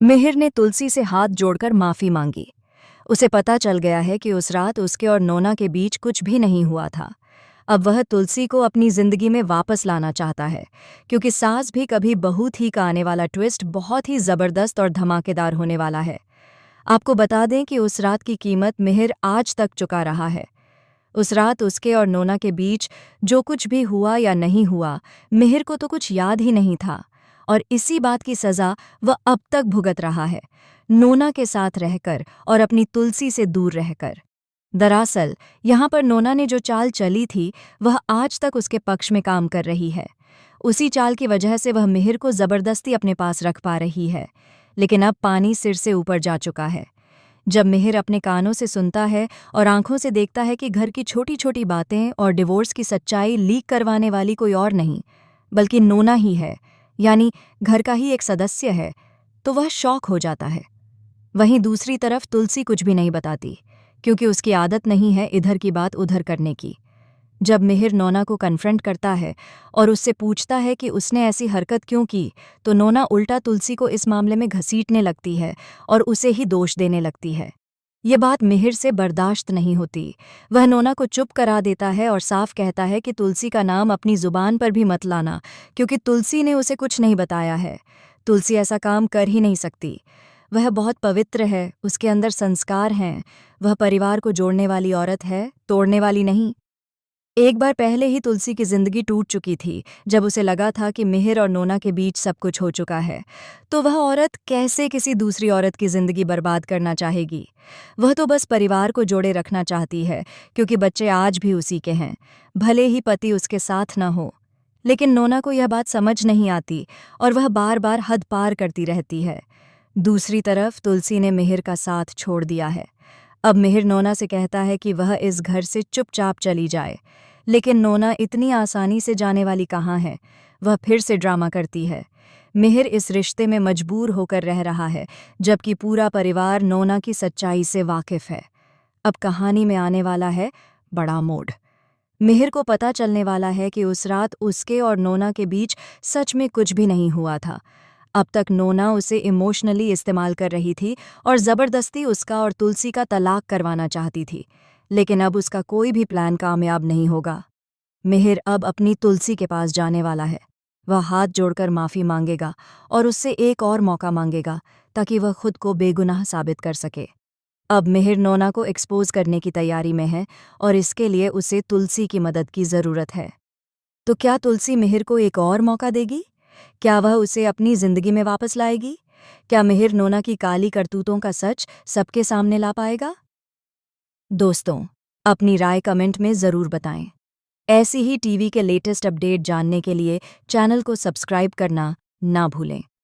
मिहिर ने तुलसी से हाथ जोड़कर माफी मांगी। उसे पता चल गया है कि उस रात उसके और नोना के बीच कुछ भी नहीं हुआ था। अब वह तुलसी को अपनी जिंदगी में वापस लाना चाहता है, क्योंकि सास भी कभी बहू थी का आने वाला ट्विस्ट बहुत ही जबरदस्त और धमाकेदार होने वाला है। आपको बता दें कि उस रात की कीमत मिहिर आज तक चुका रहा है। उस रात उसके और नोना के बीच जो कुछ भी हुआ या नहीं हुआ, मिहिर को तो कुछ याद ही नहीं था, और इसी बात की सजा वह अब तक भुगत रहा है, नोना के साथ रहकर और अपनी तुलसी से दूर रहकर। दरअसल यहाँ पर नोना ने जो चाल चली थी वह आज तक उसके पक्ष में काम कर रही है। उसी चाल की वजह से वह मिहिर को जबरदस्ती अपने पास रख पा रही है, लेकिन अब पानी सिर से ऊपर जा चुका है। जब मिहिर अपने कानों से सुनता है और आंखों से देखता है कि घर की छोटी छोटी बातें और डिवोर्स की सच्चाई लीक करवाने वाली कोई और नहीं बल्कि नोना ही है, यानी घर का ही एक सदस्य है, तो वह शॉक हो जाता है। वहीं दूसरी तरफ तुलसी कुछ भी नहीं बताती, क्योंकि उसकी आदत नहीं है इधर की बात उधर करने की। जब मिहिर नोना को कन्फ्रंट करता है और उससे पूछता है कि उसने ऐसी हरकत क्यों की, तो नोना उल्टा तुलसी को इस मामले में घसीटने लगती है और उसे ही दोष देने लगती है। ये बात मिहिर से बर्दाश्त नहीं होती। वह नोना को चुप करा देता है और साफ कहता है कि तुलसी का नाम अपनी जुबान पर भी मत लाना, क्योंकि तुलसी ने उसे कुछ नहीं बताया है। तुलसी ऐसा काम कर ही नहीं सकती। वह बहुत पवित्र है, उसके अंदर संस्कार हैं। वह परिवार को जोड़ने वाली औरत है, तोड़ने वाली नहीं। एक बार पहले ही तुलसी की जिंदगी टूट चुकी थी, जब उसे लगा था कि मिहिर और नोना के बीच सब कुछ हो चुका है। तो वह औरत कैसे किसी दूसरी औरत की जिंदगी बर्बाद करना चाहेगी? वह तो बस परिवार को जोड़े रखना चाहती है, क्योंकि बच्चे आज भी उसी के हैं, भले ही पति उसके साथ न हो। लेकिन नोना को यह बात समझ नहीं आती और वह बार बार हद पार करती रहती है। दूसरी तरफ तुलसी ने मिहिर का साथ छोड़ दिया है। अब मिहिर नोना से कहता है कि वह इस घर से चुपचाप चली जाए, लेकिन नोना इतनी आसानी से जाने वाली कहाँ है। वह फिर से ड्रामा करती है। मिहिर इस रिश्ते में मजबूर होकर रह रहा है, जबकि पूरा परिवार नोना की सच्चाई से वाकिफ है। अब कहानी में आने वाला है बड़ा मोड़। मिहिर को पता चलने वाला है कि उस रात उसके और नोना के बीच सच में कुछ भी नहीं हुआ था। अब तक नोना उसे इमोशनली इस्तेमाल कर रही थी और ज़बरदस्ती उसका और तुलसी का तलाक करवाना चाहती थी, लेकिन अब उसका कोई भी प्लान कामयाब नहीं होगा। मिहिर अब अपनी तुलसी के पास जाने वाला है। वह हाथ जोड़कर माफ़ी मांगेगा और उससे एक और मौका मांगेगा, ताकि वह खुद को बेगुनाह साबित कर सके। अब मिहिर नोना को एक्सपोज करने की तैयारी में है और इसके लिए उसे तुलसी की मदद की ज़रूरत है। तो क्या तुलसी मिहिर को एक और मौका देगी? क्या वह उसे अपनी जिंदगी में वापस लाएगी? क्या मिहिर नोना की काली करतूतों का सच सबके सामने ला पाएगा? दोस्तों, अपनी राय कमेंट में ज़रूर बताएं। ऐसी ही टीवी के लेटेस्ट अपडेट जानने के लिए चैनल को सब्सक्राइब करना ना भूलें।